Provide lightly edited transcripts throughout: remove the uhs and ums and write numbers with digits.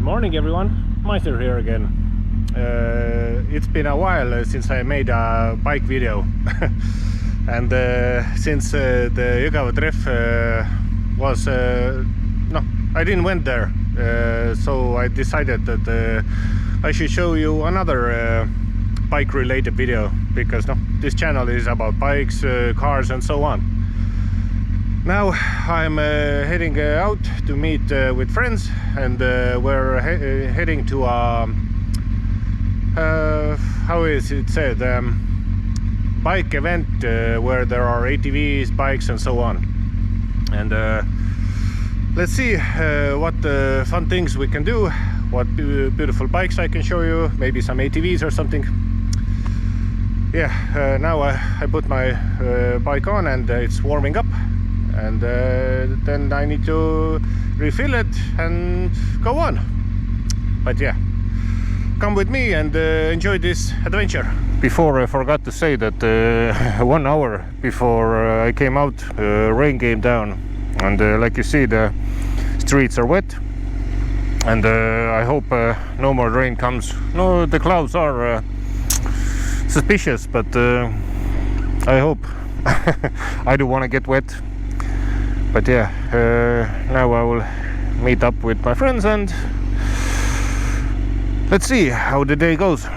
morning everyone, Meister here again. It's been a while since I made a bike video and since the Jõgeva Tref was I didn't went there, so I decided that I should show you another bike related video, because this channel is about bikes, cars and so on. Now I'm heading out to meet with friends, and we're heading to a how is it said, bike event where there are ATVs, bikes and so on. And let's see what fun things we can do, what beautiful bikes I can show you, maybe some ATVs or something. Yeah, now I put my bike on and it's warming up, and then I need to refill it and go on. But yeah, come with me and enjoy this adventure. Before I forgot to say that 1 hour before I came out, rain came down, and like you see, the streets are wet, and I hope no more rain comes. No, the clouds are suspicious, but I hope. I don't want to get wet. But yeah, now I will meet up with my friends and let's see how the day goes.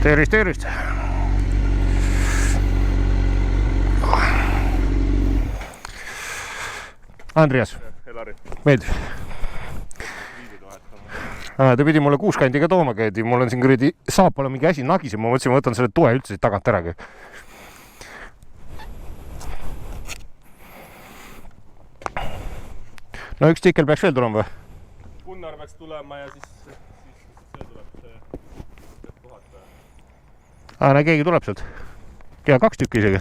Tervist! Andreas, meeldib? Ta pidi mulle kuuskandiga tooma käidi, mul on siin kuradi saapal mingi asi nagis ja ma mõtlesin, ma võtan selle toe üldse tagant ära. No üks tikkel peaks veel tulema või? Gunnar peaks tulema ja siis see tuleb kohata. Keegi tuleb sealt. Ja 2 tükki isegi.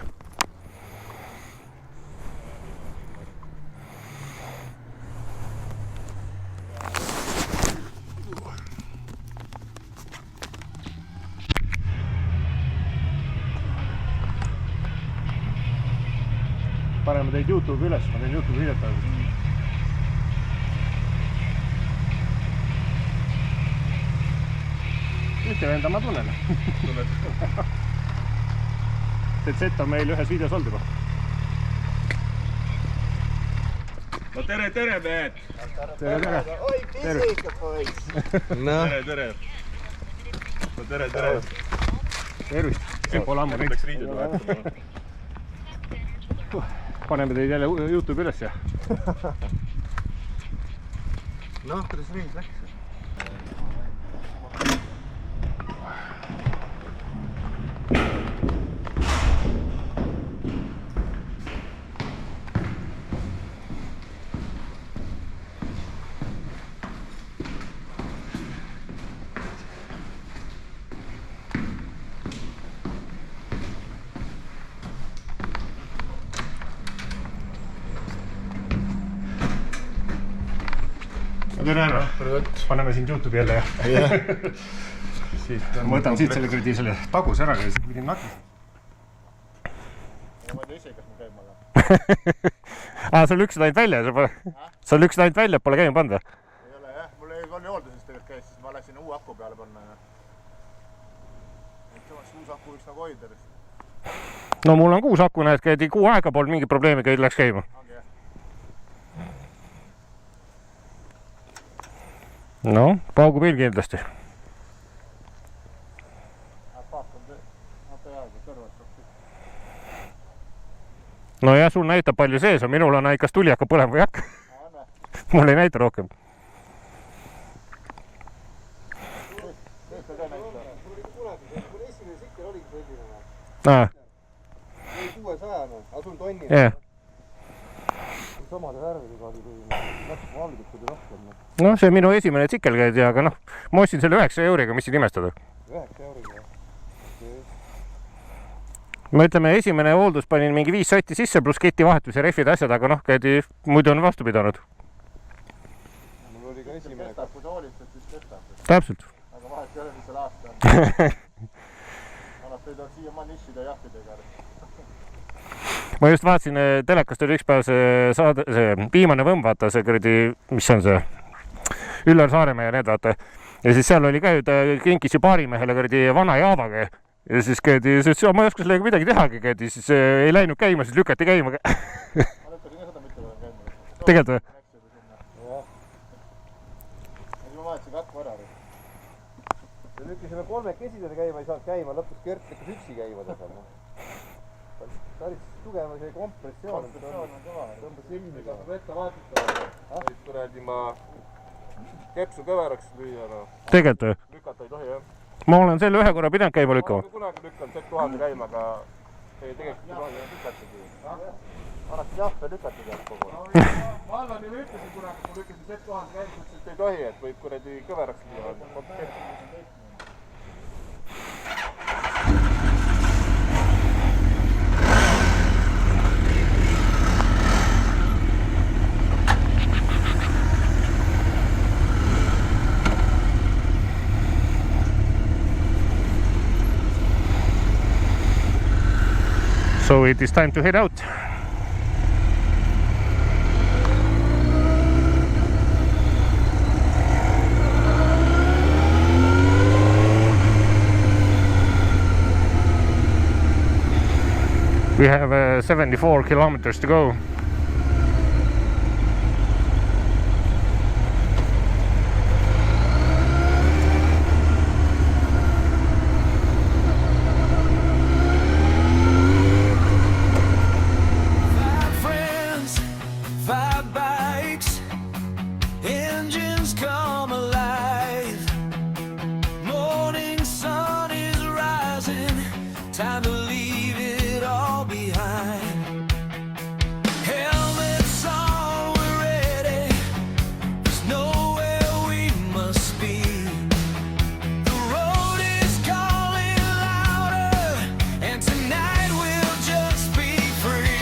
Paneme teid YouTube üles, ma teen YouTube videot. Ühte venda ma tunnen. TZ on meil ühes videos olnud juba. No tere mehed! Tere! Oi, pisika poiss! Tere! No tere! Tervist! Pole ammu Läks riided vahetama. Paneme teid jälle YouTube üles ja. Noh, kuidas reis läks? Tere ära, paneme siin YouTube jälle ja. Ma võtan siit selle kuradi selle tagus ära ja siis pidin nakis. Ma ei tea ise, kas ma käima lähen. Sa lüksid ainult välja, sa lüksid ainult välja, pole käima panda? Ei ole jah, mul ei olnud hoolduses tegelikult käis, siis ma läksin uue aku peale panna. Uus aku võiks nagu hoida. No mul on 6 aku, näed, käidi kuu aega polnud mingi probleemi, käid läks käima. No, paugu piil kindlasti. No jah, sul näitab palju sees on, minul on kas tuli hakkab põlema või hakka. Mul ei näita rohkem. aa , 600-ne, asun tonni. jah . Samade värvidega oli natuke valged tuli rohkem. noh , see on minu esimene tsikelkäid ja aga noh , ma ostsin selle 9 euriga , mis siin imestada . 9 euriga. ma ütleme , esimene hooldus panin mingi 5 sotti sisse pluss ketivahetus ja rehvid asjad , aga noh , käidi , muidu on vastu pidanud . Mul oli ka esimene . Kestab, kui sa hoolitsed, siis kestab. täpselt . Aga vahet ei ole, mis seal aasta on. Annab teid on siiamaani nisside ja jahtidega. ma just vaatasin , telekast oli üks päev see saade , see Viimane võmm , vaata see kuradi , mis on see , Üllar Saaremäe ja need vaata . ja siis seal oli ka ju , ta kinkis ju baarimehele kuradi vana Javaga ja siis käidi , siis ma ei oska sellega midagi tehagi , käidi , siis ei läinud käima , siis lükati käima . Ma lükkasin ka seda mitte veel käima. tegelikult või ? Ja siis ma vahetasin katku ära. Ja lükkasime kolmekesisele käima , ei saanud käima , lõpuks Kert lükkas üksi käima tasal . Päris tugev see kompressioon . Tõmbas ilmi ka . Ette vaatutama . Kuradi ma kepsu kõveraks lüüa . tegelikult või ? Lükata ei tohi jah . ma olen selle ühe korra pidanud käima lükkama . Kunagi lükkan Z1000 käima , aga see tegelikult ei tohi lükatagi . Alati jahve lükati tead kogu aeg . Ma Allanile ütlesin kunagi , kui lükkasin Z1000 käima , ütlesin , et ei tohi , et võib kuradi kõveraks lüüa . So it is time to head out. We have 74 kilometers to go. Time to leave it all behind. Helmets on, we're ready. There's nowhere we must be. The road is calling louder, and tonight we'll just be free.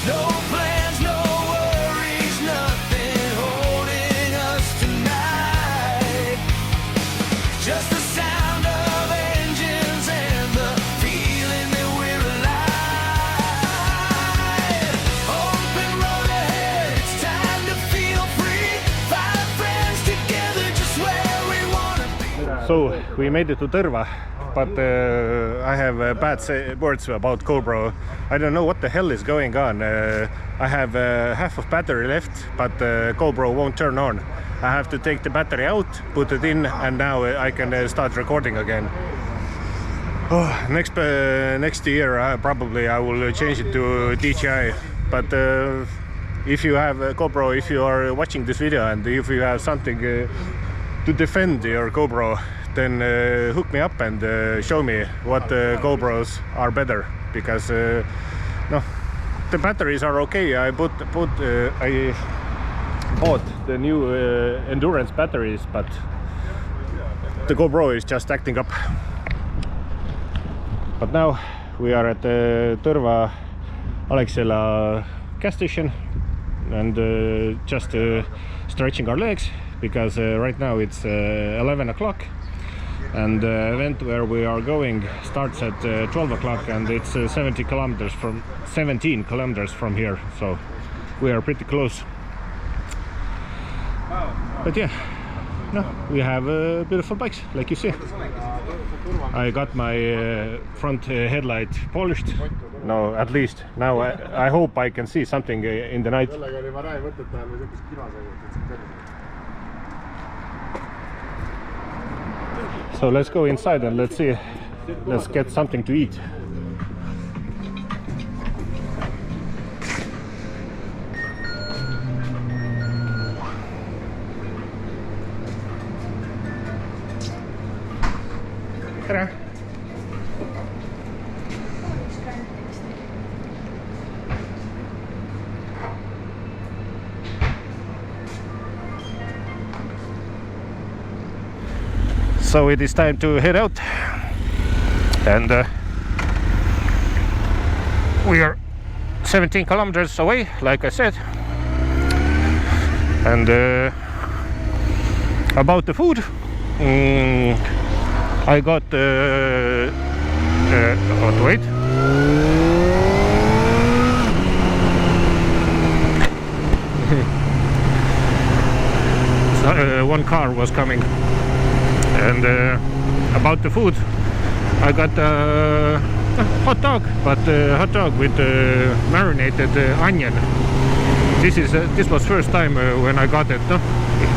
No plans, no worries, nothing holding us tonight. Just the sound of So we made it to Tõrva, but I have bad words about GoPro. I don't know what the hell is going on. I have half of battery left, but GoPro won't turn on. I have to take the battery out, put it in, and now I can start recording again. Oh, next year probably I will change it to DJI. But if you have a GoPro, if you are watching this video and if you have something to defend your GoPro, then hook me up and show me what GoPros are better, because no, the batteries are okay. I bought the new endurance batteries, but the GoPro is just acting up. But now we are at the Tõrva Alexela gas station and just stretching our legs, because right now it's 11 o'clock and the event where we are going starts at 12 o'clock and it's 17 kilometers from here, so we are pretty close. But yeah, no, we have beautiful bikes, like you see. I got my front headlight polished. No, at least now I hope I can see something in the night. So let's go inside and let's see, let's get something to eat. Tere! So it is time to head out, and we are 17 kilometers away, like I said. And about the food, I got wait. One car was coming, and about the food, I got hot dog, but hot dog with marinated onion. This was first time when I got it. No?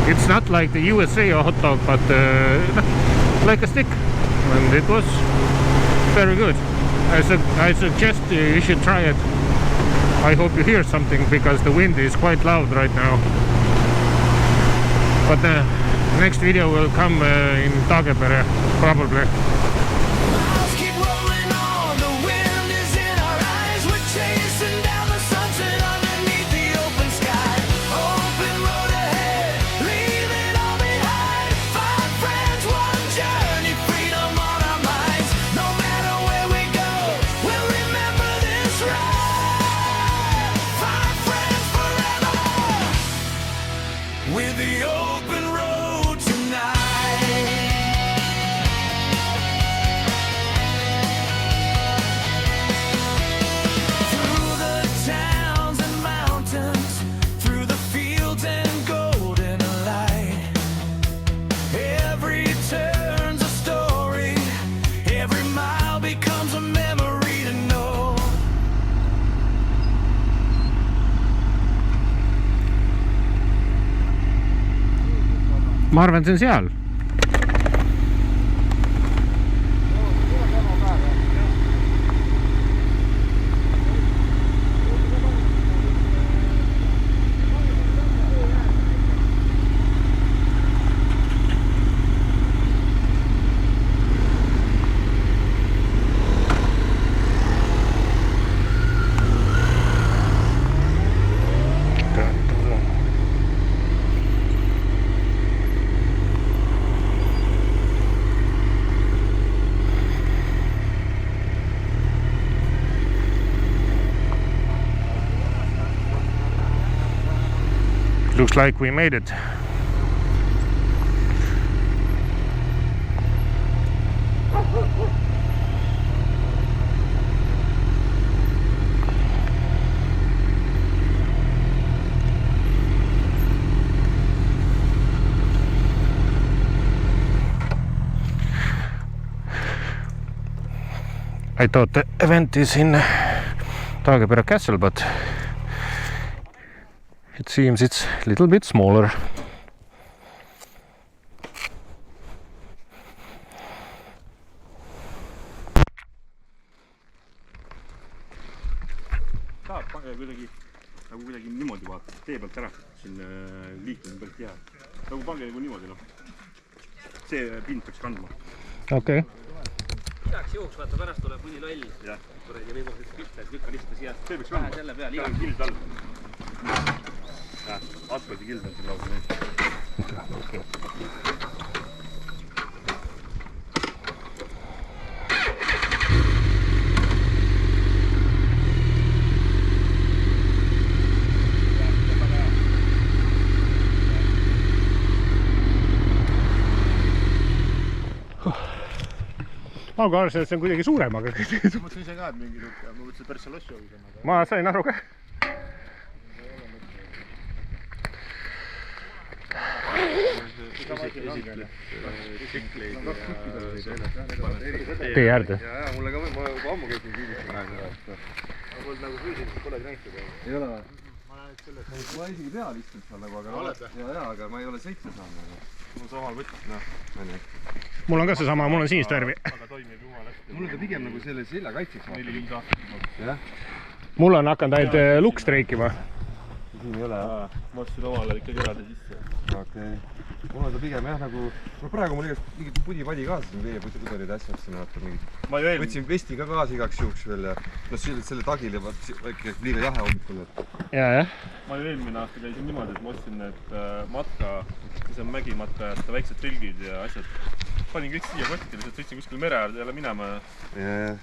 It's not like the USA hot dog, but like a stick, and it was very good. I suggest you should try it. I hope you hear something because the wind is quite loud right now. But the next video will come in Taagepere, probably. Miles keep rolling on, the wind is in our eyes. We're chasing down the sunset underneath the open sky. Open road ahead, leave it all behind. 5 friends, one journey, freedom on our minds. No matter where we go, we'll remember this ride. 5 friends forever, with the open road tonight. Through the towns and mountains, through the fields and golden light. Every turn's a story, every mile becomes a memory to know. Ma arvan, see on seal. Looks like we made it. I thought the event is in Taagepere Castle, but it seems it's a little bit smaller. tahad, pange kuidagi niimoodi vaata, tee pealt ära, siin liiklemise pealt jää. Nagu pange nagu niimoodi, noh. See pind peaks kandma. Okei. Igaks juhuks, vaata pärast tuleb mõni loll. Ja võib-olla see pihta, et lükka lihtsalt siia. See peaks kandma. Selle peal, igaks kild all. Asfaldi kild on siin lausa neist. Aga arvasin, et see on kuidagi suurem, aga Ma mõtlesin ise ka, et mingi ma mõtlesin, et päris seal asju hoida. ma sain aru ka. Tee äärde. Jaa, mulle ka, ma juba ammu käisin kiidist praegu. Mul nagu füüsiliselt polegi näinud. Ei ole või? Ma isegi peal istunud seal nagu, aga aga ma ei ole sõitma saanud. Mul samal võttis, noh. Mul on ka seesama, mul on sinist värvi. Aga toimib jumal hästi. Mul on ta pigem nagu selle seljakaitseks. 4-5 aastat. Jah? Mul on hakanud ainult lukk streikima. Siin ei ole. Ma ostsin omale ikkagi eraldi sisse. Okei. Mul on ta pigem jah nagu... No praegu mul igast mingid pudi-padi kaasas, veepuderid asjad siin vaata mingid. Võtsin vesti ka kaasa igaks juhuks veel ja selle tagil ja väike liiga jahe hommikul. Jah. Ma ju eelmine aasta käisin niimoodi, et ma ostsin need matka, see on mägimatka ja väiksed trilgid ja asjad. panin kõik siia kotti, lihtsalt sõitsin kuskil mere äärde jälle minema ja...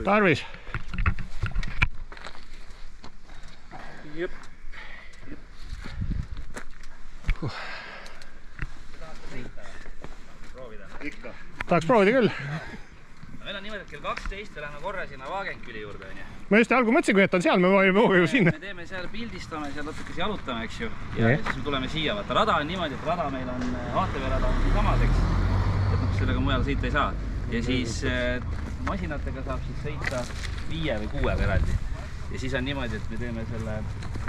Tarvis! Jep. Ikka. Tahaks proovida küll. Meil on niimoodi, et kell 12 läheme korra sinna Vaagenküli juurde. Ma just algul mõtlesin, kui et on seal, me võime ju sinna. Me teeme seal, pildistame, seal natukese jalutame, eks ju. Ja siis me tuleme siia. Vaata, rada on niimoodi, et rada meil on, ATV rada on samadeks. Et sellega mujal sõita ei saa. Ja siis masinatega saab siis sõita 5 või 6 eraldi. Ja siis on niimoodi, et me teeme selle...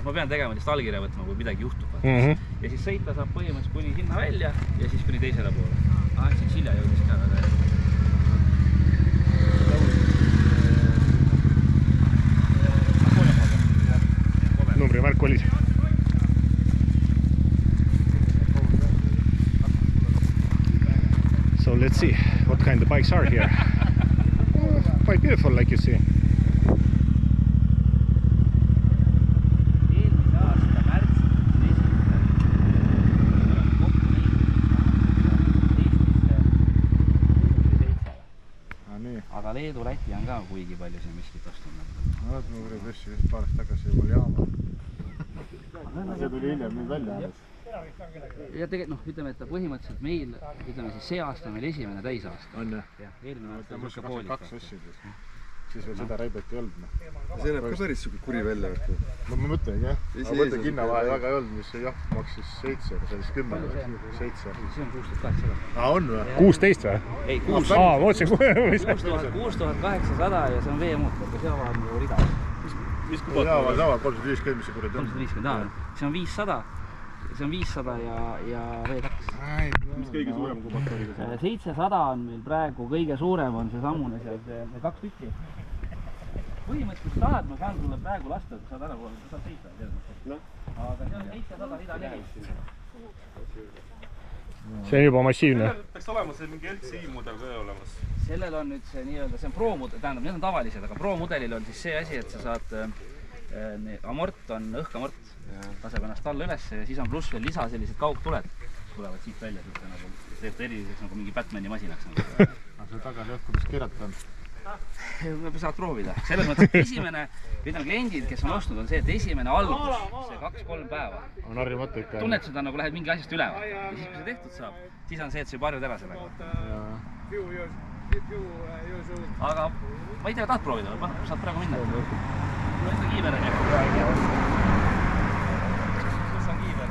Ma pean tegema lihtsalt allkirja võtma, kui midagi juhtub. Ja siis sõita saab põhimõtteliselt kuni sinna välja ja siis kuni teisele poole. Siin Silja jõudis ka väga. Numbri märk oli. So let's see what kind of bikes are here. Quite beautiful, like you see. Aga Leedu, Läti on ka kuigi palju siin miskit ostunud. Ma võin tõesti just paarest tagasi juba jaama. See tuli hiljem nüüd välja. Ja tegelikult, ütleme, et põhimõtteliselt meil, ütleme siis see aasta meil esimene täisaasta. On jah? Jah, eelmine aasta on suhka poolik. 2 asjad. Siis veel seda räibet ei olnud. See näeb ka päris suke kuri välja. No ma mõtlengi jah. Aga mõtlen kinnavahe väga ei olnud, mis see jaht maksis 7, aga see oli 10. 7. See on 6800. On või? 16 või? Ei, 6800 ja see on veemuuter, aga see on ju rida. Mis kubat? Jaa, sama 350, mis see kuradi on. 350, see on 500. See on 500 ja V2. Mis kõige suurem kubat oli? 700 on meil praegu, kõige suurem on see sammune seal, see 2 tükki. Põhimõtteliselt, kui tahad, ma saan sulle praegu lasta, saad ära poole, saad sõita. Aga see on 700 rida 4. See on juba massiivne. Peaks olema see mingi LCI mudel ka olemas. Sellel on nüüd see nii-öelda, see on Pro-mudel, tähendab, need on tavalised, aga Pro-mudelil on siis see asi, et sa saad, amort on õhkamort, laseb ennast alla ülesse ja siis on pluss veel lisa sellised kaugtuled, tulevad siit välja, teeb eriliseks nagu mingi Batmani masinaks. Aga see taga ei kuidas keerata on? Saad proovida. Selles mõttes, et esimene, ütleme kliendid, kes on ostnud, on see, et esimene algus, see 2-3 päeva. On harjumatu ikka. Tunned seda nagu lähed mingi asjast üle. Ja siis, kui see tehtud saab, siis on see, et sa juba harjud ära sellega. Aga ma ei tea, tahad proovida või? Saad praegu minna. Ma enda kiiver on jah. Kus on kiiver?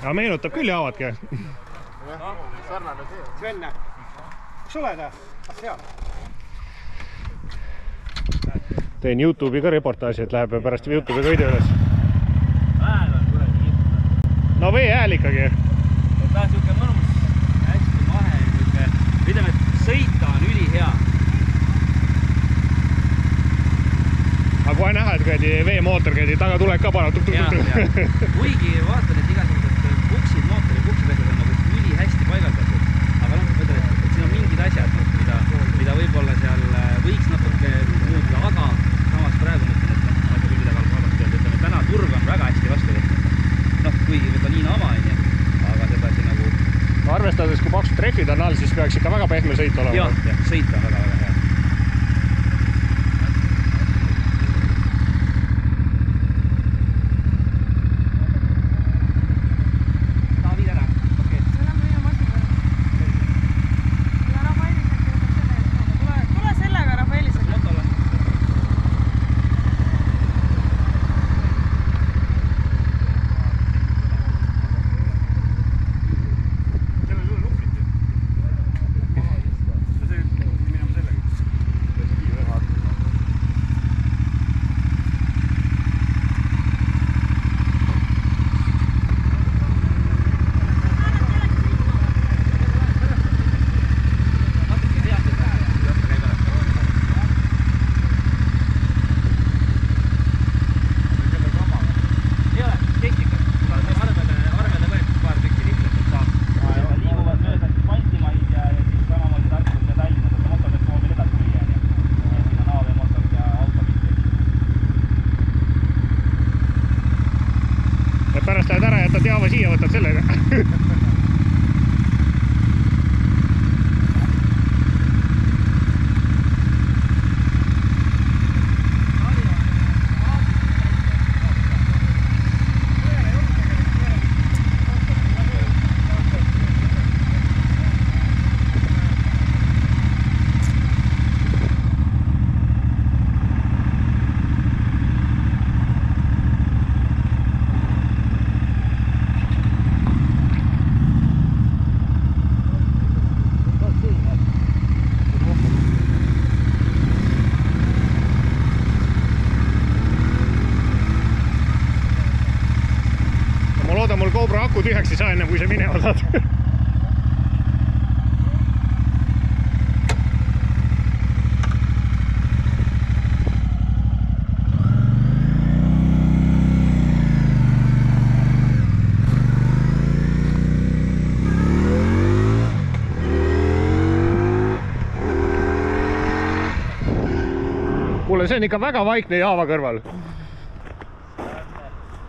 Aga meenutab küll ja avadki. Sarnane see. Svenne, kus oled? Seal. Teen YouTube'i ka reportaaži, et läheb pärast YouTube'i ka video üles. Hääl on kuradi kiiv. No vee hääl ikkagi. Ta on siuke mõnus, hästi mahe, ütleme, et sõita on ülihea. Aga kohe näha, et veemootor taga tuleb ka paneb. Kuigi vaatan, et igasugused buksid, mootori buksid asjad on nagu ülihästi paigaldatud. Aga mõtlen, et siin on mingid asjad, mida võib-olla seal võiks natuke muuta, aga samas praegu mõtlen, et ma ei tea küll midagi halvasti öelda. Ütleme, täna turg on väga hästi vastu võtnud. Kuigi võib-olla nii nama on, aga sedasi nagu... Arvestades, kui paksud treffid on all, siis peaks ikka väga pehme sõit olema. Jah, sõita on väga hea. saa enne, kui sa minema saad. Kuule, see on ikka väga vaikne Jaava kõrval.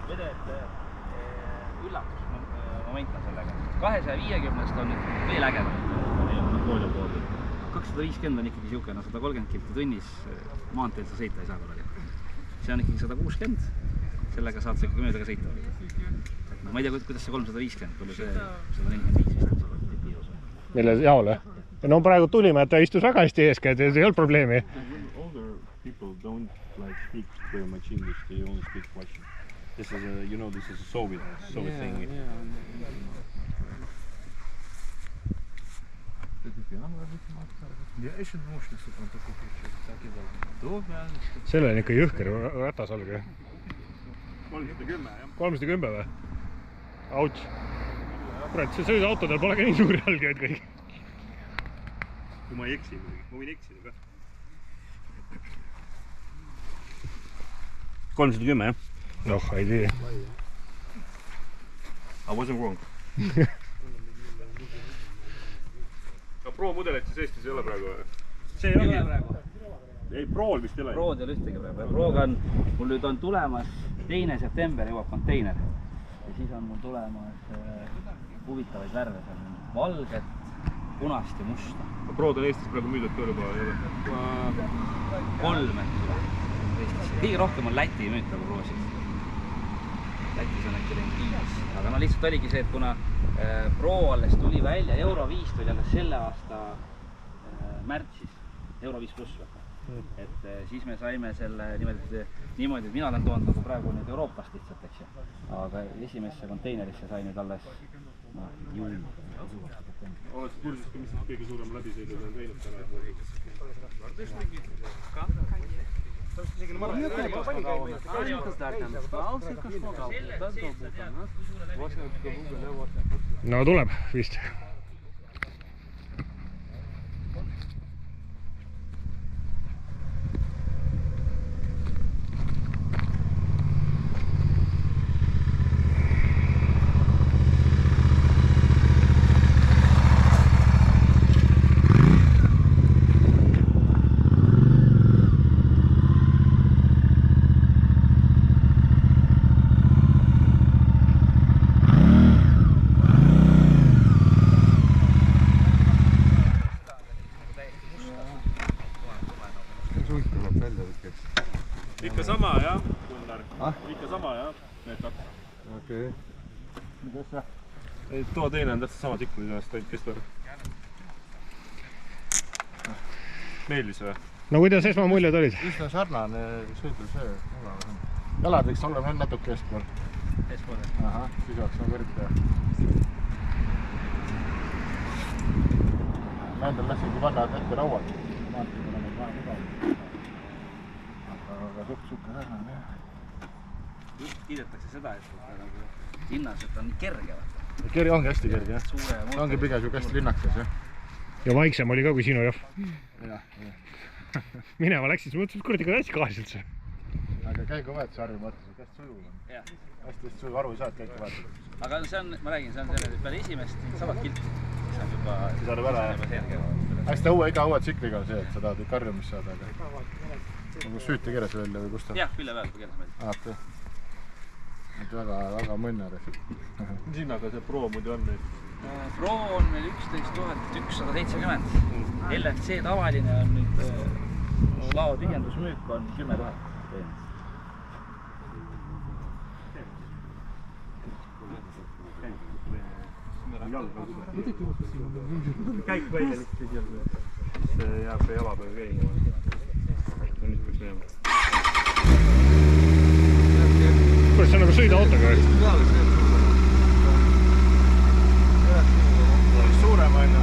vedajate üllatusmoment on sellega. 250-st on veel ägedam. 250 on ikkagi siuke, no 130 kilti tunnis maanteel sa sõita ei saa korraga. See on ikkagi 160, sellega saad sa ikkagi mööda ka sõita. No, ma ei tea, kuidas see 350, palju see 145. Mille jaole? No praegu tulime, et ta istus väga hästi eeskäed ja see ei olnud probleemi. People don't like speak very much English, they only speak Russian. This is a, you know, this is a Soviet thing. Selle on ikka jõhker ratas all. 310 jah. 310 või? Auts. Kurat, see sõiduautodel pole ka nii suuri jalgeid kõik. Kui ma ei eksi, ma võin eksida ka. 310 jah? Noh, ei tea. I wasn't wrong. Aga Pro-mudelit siis Eestis ei ole praegu või? See Ei ole praegu. Ei, Prool vist ei ole. Prood ei ole ühtegi praegu. Prooga on, mul nüüd on tulemas 2. september jõuab konteiner. Ja siis on mul tulemas huvitavaid värve. Valget, punast ja musta. Prood on Eestis praegu müüdud ka juba ei ole? 3 Eestis. Kõige rohkem on Läti müüd praegu proosid. Lätis on äkki 5. Aga no lihtsalt oligi see, et kuna Pro alles tuli välja, Euro 5 tuli alles selle aasta märtsis, Euro 5 pluss. Et siis me saime selle niimoodi, et mina olen toonud nagu praegu nüüd Euroopast lihtsalt, eks ju. Aga esimesse konteinerisse sai nüüd alles juuli. Oled kursis, mis kõige suurem läbisõidud on teinud täna? No tuleb vist. Ikka sama jah, Gunnar? Ikka sama jah, need kaks. Okei. Mitäs jah? Ei, tuo teine on täpselt sama tikku, millest ainult kestab. Meeldis või? No kuidas esmamuljed olid? Üsna sarnane sõidul see. Jalad võiks olla veel natuke eespool. Eespool. Ahah, siis oleks nagu eriti. Nendel lasigi panna ette rauad. Maantii pole neid vaja mugav. Aga suhke sarnane jah. Just kiidetakse seda, et linnas, et on nii kerge. Kerge ongi hästi kerge jah. Ongi pigem siuke hästi linnakas jah. Ja vaiksem oli ka kui sinu jah. Jah. Minema läksid, mõtlesin, et kuradi ka hästi kaasilt see. Aga käigu vahetusarvi mõtlesin, et hästi sujuv on. Hästi sujuv aru ei saa, et käigu vahetusarvi. Aga see on, ma räägin, see on selle peale esimest 100 kilti. See on juba... Siis arv ära jah. Hästi iga õue tsikliga on see, et sa tahad ikka karjumist saada. Nagu süüti keres välja või kust ta? Jah, külje peal keres meil. Okei. Nüüd väga mõnnar. Mis hinnaga see Pro muidu on nüüd? Pro on meil 11 170. LFC tavaline on nüüd lao tühjendusmüük on 10 000. Käik välja lihtsalt ja see jääb jalapäev käima. Nüüd peaks minema. Kuule, see on nagu sõidaautoga. Suurem on ju.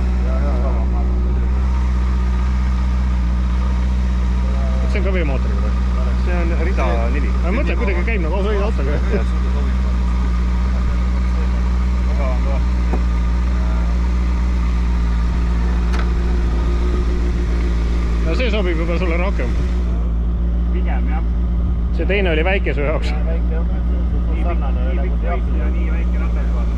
See on ka veemootoriga või? See on rida 4. Ma mõtlen, kuidagi käib nagu sõidaautoga. see sobib juba sulle rohkem. Pigem jah. See teine oli väike su jaoks. Väike jah, see sarnane nagu teatud. Ja nii väike ratas vaata.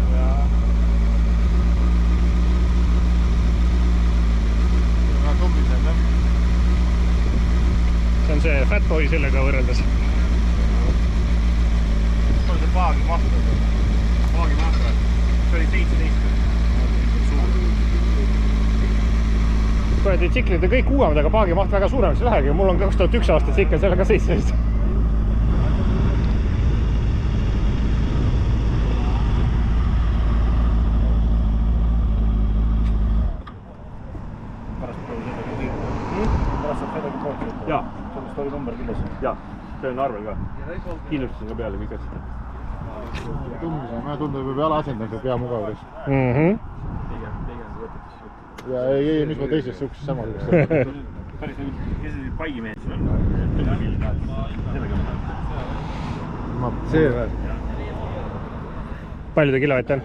Väga tubliselt jah. See on see Fatboy sellega võrreldes. See on see paagi mahtu. Paagi mahtu. See oli 17. Kuradi tsiklid on kõik uuemad, aga paagi maht väga suuremaks ei lähegi. Mul on 2001 aastat ikka sellega 17. Pärast saab sedagi poolt sõita. Jaa. Sellest oli number küljes. Jaa, see on arvel ka. Kindlustasin ka peale kõik asjad. Mulle tundub juba jala asendamise pea mugavus. Ja ei, mis ma teisest suksest sama. Päris nagu keset paigimehed siin on. Sellega ma tahan. See või? Palju ta kilovatt on?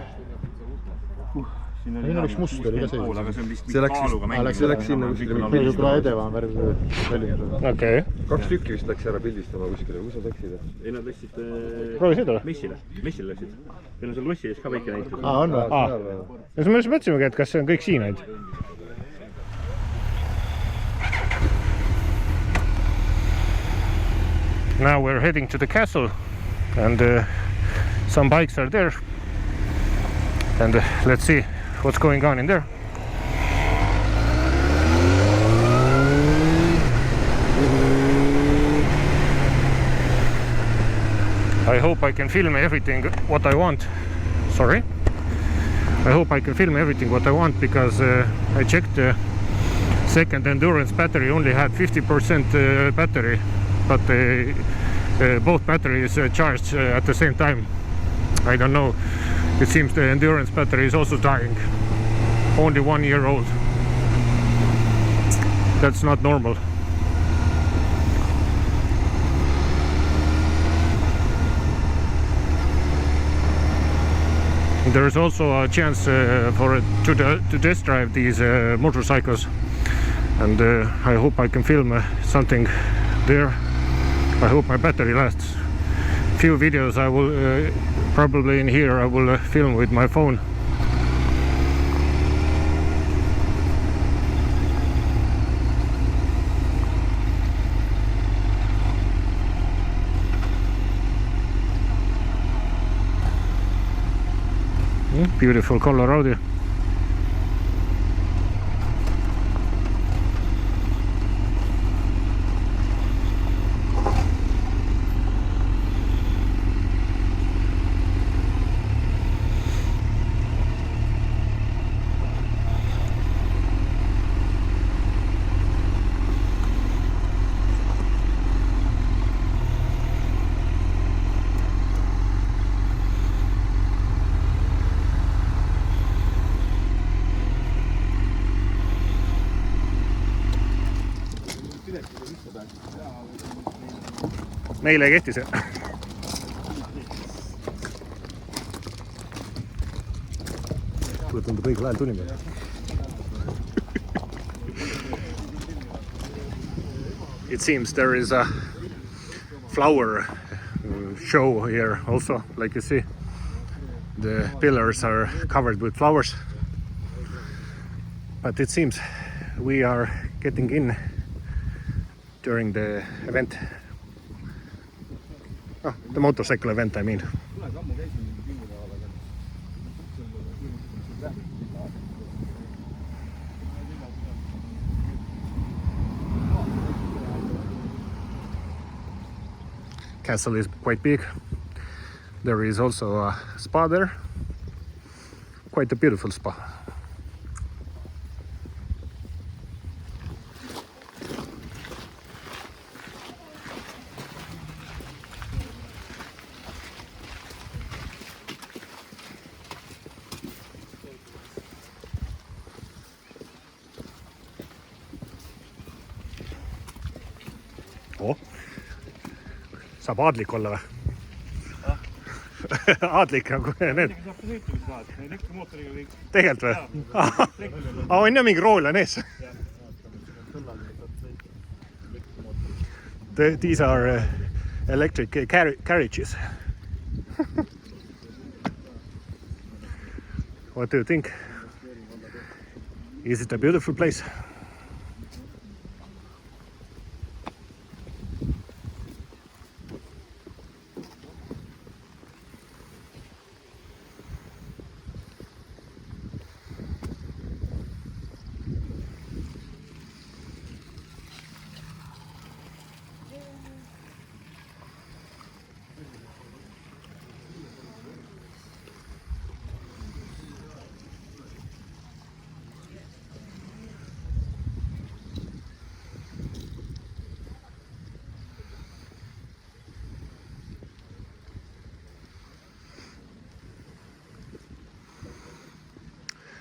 Siin Siin oli üks must oli ka see. Aga see on vist kaaluga mäng. See läks sinna kuskile. See oli praegu edeva värv välimusel. Okei. 2 tükki vist läks ära pildistama kuskile, kus nad läksid? Ei, nad läksid Proovi seda või? Messile läksid. Meil on seal lossi ees ka väike näitus. On või? Ja siis me just mõtlesimegi, et kas see on kõik siin ainult. Now we're heading to the castle and some bikes are there and let's see what's going on in there. I hope I can film everything what I want. Sorry. I hope I can film everything what I want because I checked the second endurance battery only had 50% battery, but both batteries charged at the same time. I don't know. It seems the endurance battery is also dying. Only 1 year old. That's not normal. There is also a chance to test drive these motorcycles, and I hope I can film something there. I hope my battery lasts. Few videos I will probably in here I will film with my phone. Beautiful Colorado. Meile ei kehti see. Kuule, tundub õigel ajal tulime. It seems there is a flower show here also, like you see. The pillars are covered with flowers. But it seems we are getting in during the event. Oh, the motorcycle event, I mean. Castle is quite big. There is also a spa there. Quite a beautiful spa. Oh. Saab aadlik olla või? Aadlik nagu need. Tegelikult või? On ja mingi rool on ees. These are electric carriages. What do you think? Is it a beautiful place?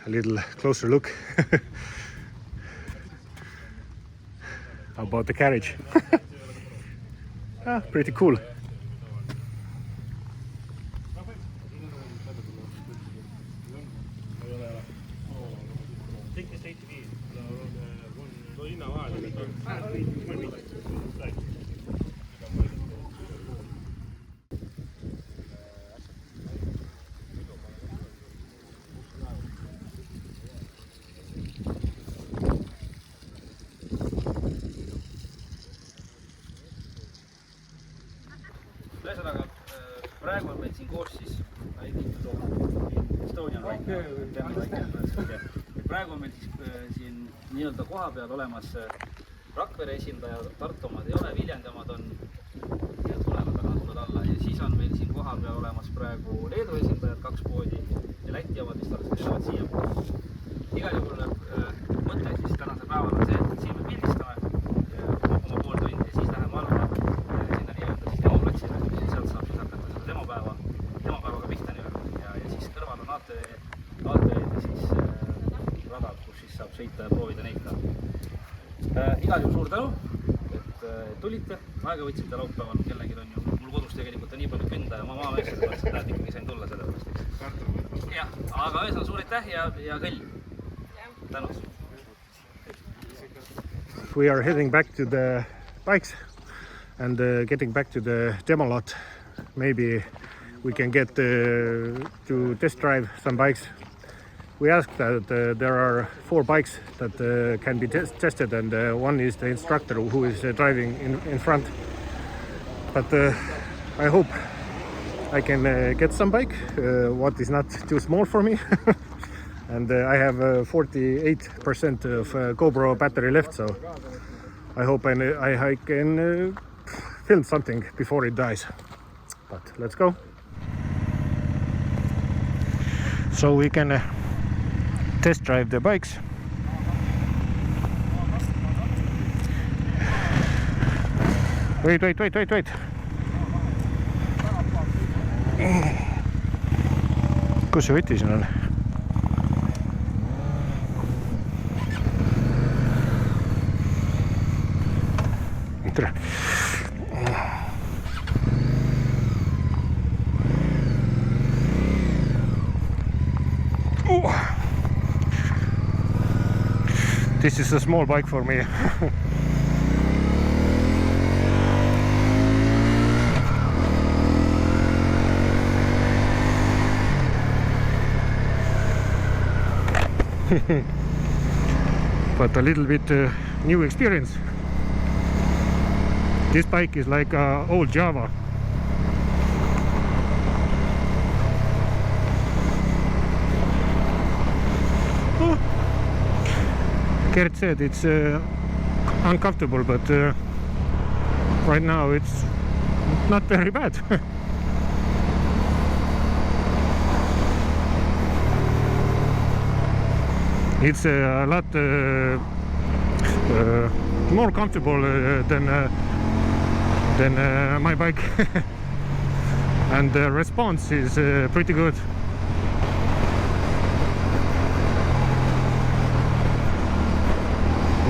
A little closer look about the carriage. Pretty cool. Ühesõnaga, praegu on meil siin koos siis Estonian Bike. Praegu on meil siis siin nii-öelda koha peal olemas Rakvere esindaja, Tartu omad ei ole, Viljandi omad on ja tulevad alla. Ja siis on meil siin koha peal olemas praegu Leedu esindajad, 2 poodi ja Läti omad, mis alles tulevad siia. Igal juhul mõte siis tänasel päeval on see, et siin me pildistame oma pool tundi ja siis läheme alla sinna nii-öelda siis demoplatsile. Sealt saab siis hakata seda demopäevaga pihta ja siis kõrval on ATV ja siis radad, kus siis saab sõita ja proovida neid ka. Igal juhul suur tänu, et tulite, aega võtsite laupäeval, kellelgi on ju, mul kodus tegelikult on nii palju künda ja ma maamees seda mõtlesin, et ikkagi sain tulla selle pärast. Jah, aga ühesõnaga suur aitäh ja kõll. Tänud. We are heading back to the bikes and getting back to the demo lot. Maybe we can get to test drive some bikes. We asked that there are 4 bikes that can be tested, and one is the instructor who is driving in front. But I hope I can get some bike, what is not too small for me. And I have 48% of GoPro battery left, so I hope I can film something before it dies. But let's go. So we can test drive the bikes. Wait. Kus see võti siin on? Tere. This is a small bike for me. But a little bit new experience. This bike is like old Java. Gert said it's uncomfortable, but right now it's not very bad. It's a lot more comfortable than my bike. And the response is pretty good.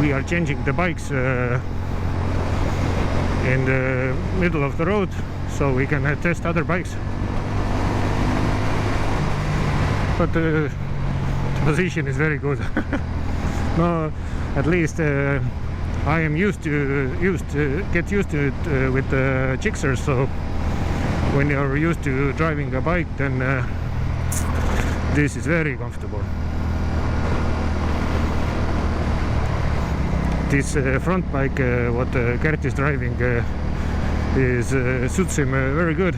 We are changing the bikes in the middle of the road so we can test other bikes. But the position is very good. No, at least I am used to get used to it with the Gixxers, so when you're used to driving a bike, then this is very comfortable. This front bike, what Gert is driving, suits him very good.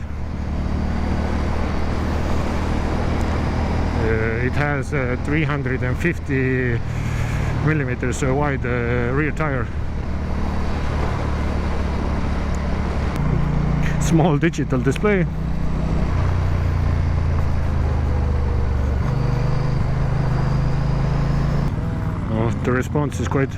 It has 350 millimeters wide rear tire. Small digital display. Oh, the response is quite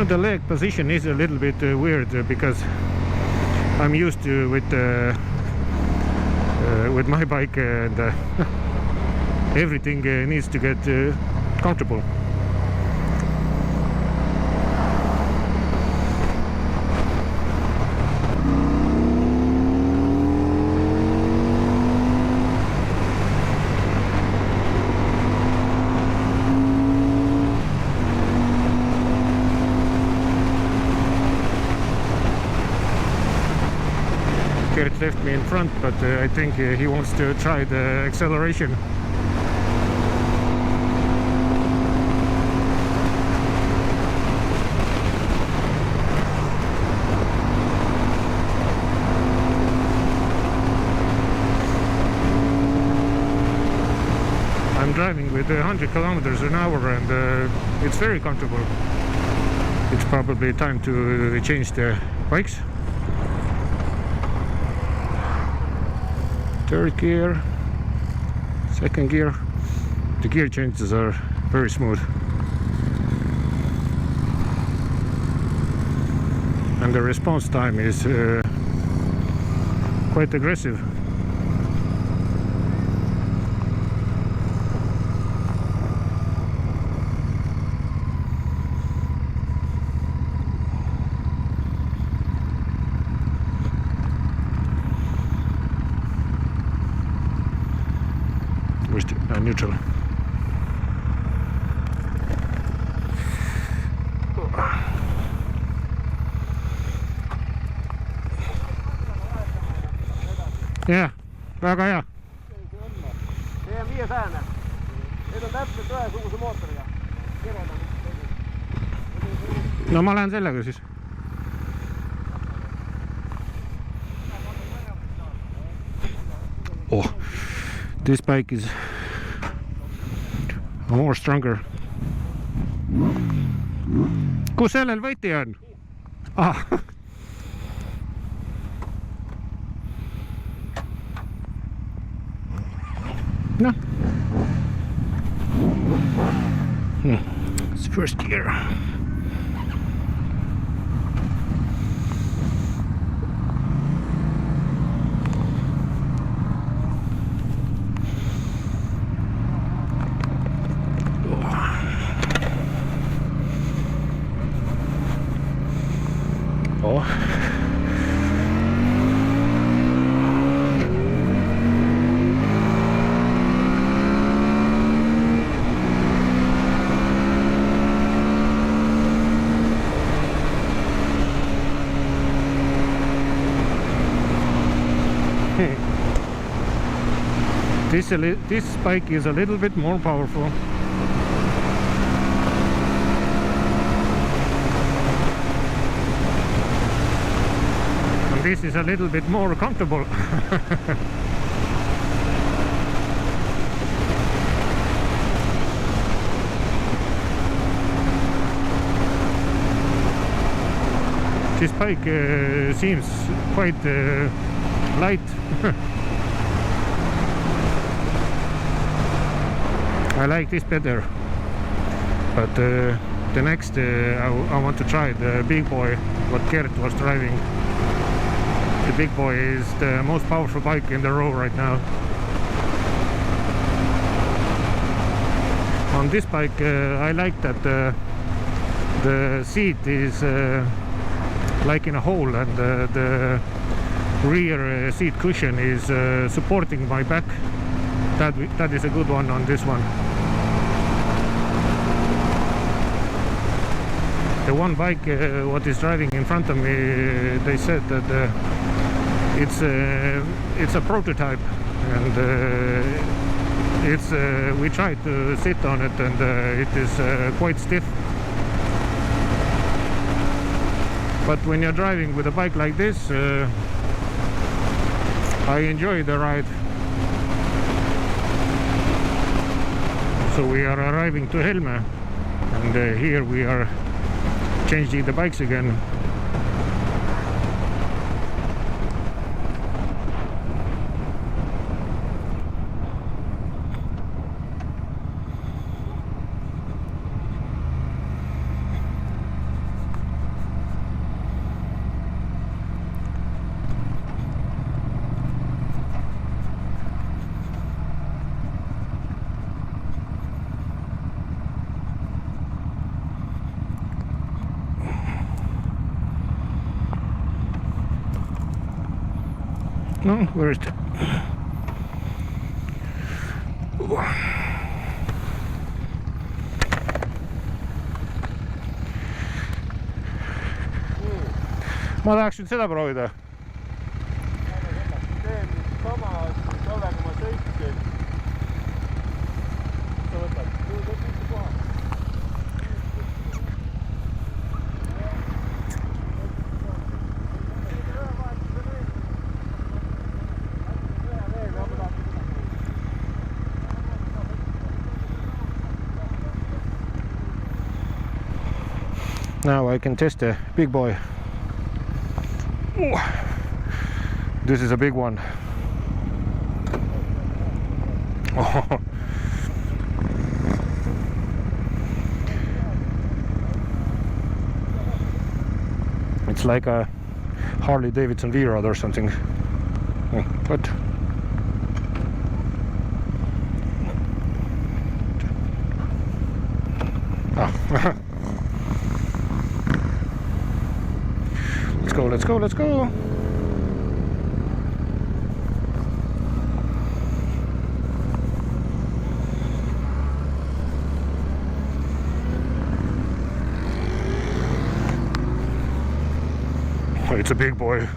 the leg position is a little bit weird because I'm used to with my bike and everything needs to get comfortable. Gert left me in front, but I think he wants to try the acceleration. I'm driving with 100 kilometers an hour and it's very comfortable. It's probably time to change the bikes. Third gear, second gear. The gear changes are very smooth. And the response time is quite aggressive. Neutral. jah, väga hea. see on 500. Need on täpselt ühesuguse mootoriga. No ma lähen sellega siis. Oh, this bike is more stronger. Kus sellel võti on? Ah. No. It's first gear. Oh. This bike is a little bit more powerful. And this is a little bit more comfortable. This bike seems quite light. I like this better, but the next I want to try the big boy, what Gert was driving. The big boy is the most powerful bike in the row right now. On this bike I like that the seat is like in a hole, and the rear seat cushion is supporting my back. That is a good one on this one. The one bike what is driving in front of me, they said that it's a prototype, and we tried to sit on it, and it is quite stiff. But when you're driving with a bike like this, I enjoy the ride. So we are arriving to Helme, and here we are changing the bikes again. No, where is it? Ma tahaks nüüd seda proovida. teen sama sellega ma sõitsin. sa võtad, koha. Now I can test the big boy. Ooh. This is a big one. Oh. It's like a Harley Davidson V-Rod or something. But oh. Let's go, let's go. Oh, it's a big boy.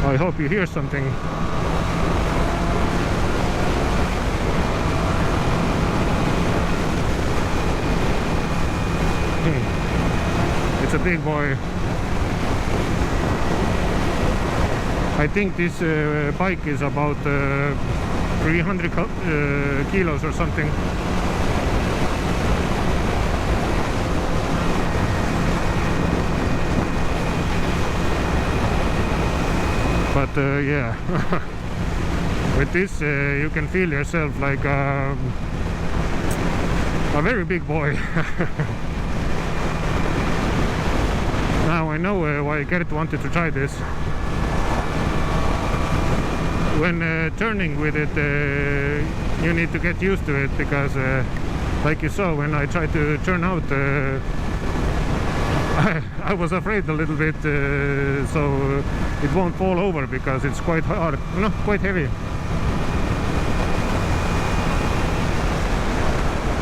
I hope you hear something. It's a big boy. I think this bike is about 300 kilos or something. But yeah, with this you can feel yourself like a very big boy. Now I know why Gert wanted to try this. When turning with it, you need to get used to it, because like you saw when I tried to turn out, I was afraid a little bit, so it won't fall over because it's quite hard, no, quite heavy.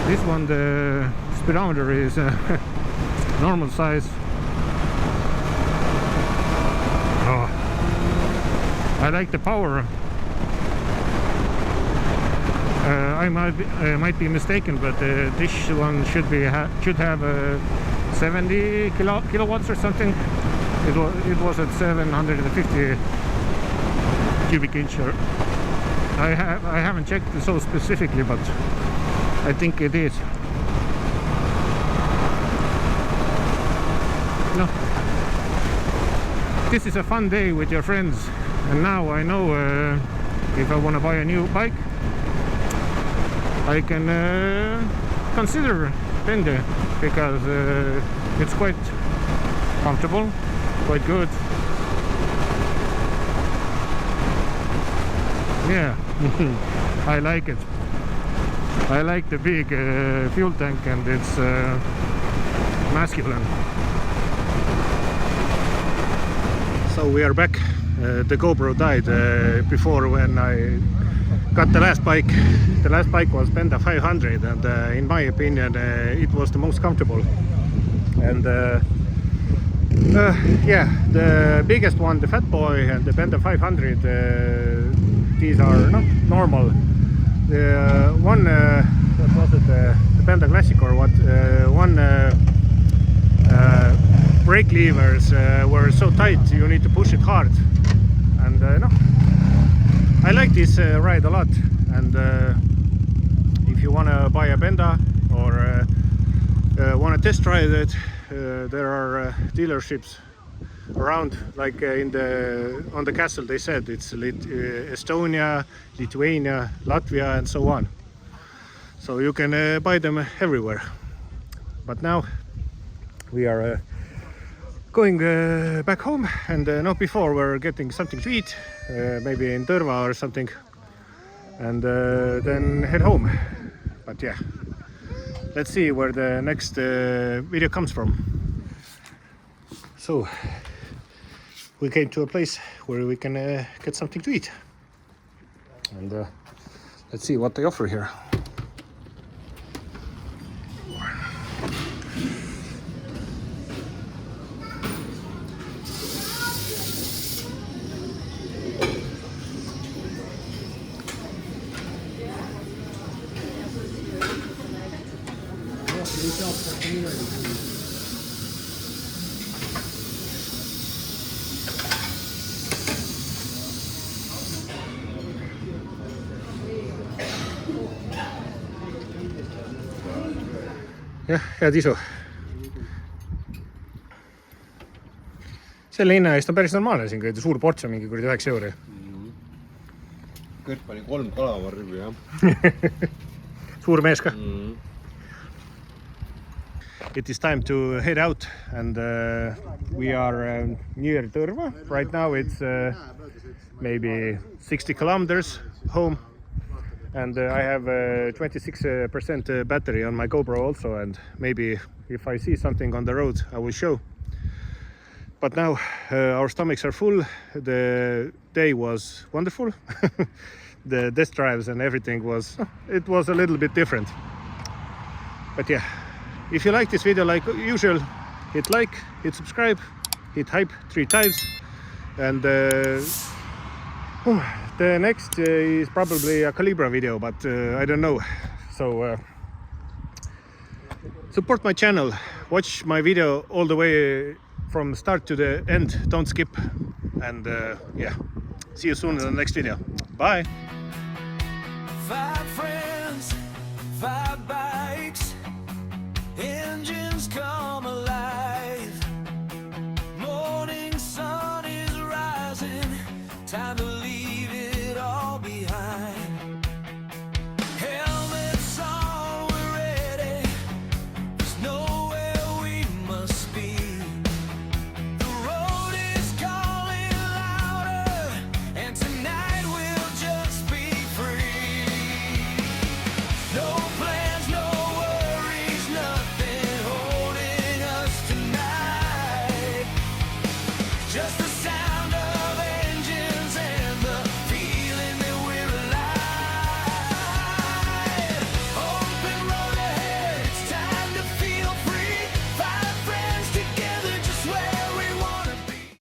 This one, the speedometer is normal size. Oh, I like the power. I might be mistaken, but this one should have 70 kilowatts or something. It was at 750 cubic inch. I haven't checked so specifically, but I think it is. No, this is a fun day with your friends, and now I know if I want to buy a new bike, I can consider Bende, because it's quite comfortable, quite good. Yeah, I like it. I like the big fuel tank and it's masculine. So we are back. The GoPro died before when I got the last bike. The last bike was Benda 500 and in my opinion it was the most comfortable. And yeah, the biggest one, the Fat Boy and the Benda 500, these are not normal. The one, what was it, the Benda Classic or what? One brake levers were so tight you need to push it hard. And no, I like this ride a lot. And if you want to buy a Benda or want to test drive it, there are dealerships around, like on the castle they said it's Estonia, Lithuania, Latvia and so on. So you can buy them everywhere. But now we are going back home, and not before we're getting something to eat, maybe in Tõrva or something, and then head home. But yeah, let's see where the next video comes from. So we came to a place where we can get something to eat, and let's see what they offer here. jah, head isu. Selle hinna eest on päris normaalne siin, kui suur ports on mingi 9 euri. Kõrt pani 3 kalavarribi, jah. Suur mees ka. It is time to head out, and we are near Tõrva. Right now it's maybe 60 kilometers home. And I have 26% battery on my GoPro also, and maybe if I see something on the road I will show. But now our stomachs are full. The day was wonderful. The test drives and everything was a little bit different. But yeah, if you like this video like usual, hit like, hit subscribe, hit hype 3 times, and the next is probably a Calibra video, but I don't know. So support my channel, watch my video all the way from start to the end, don't skip, and yeah, see you soon in the next video. Bye. 5 friends, 5 bikes, engines come alive. Morning sun is rising, time to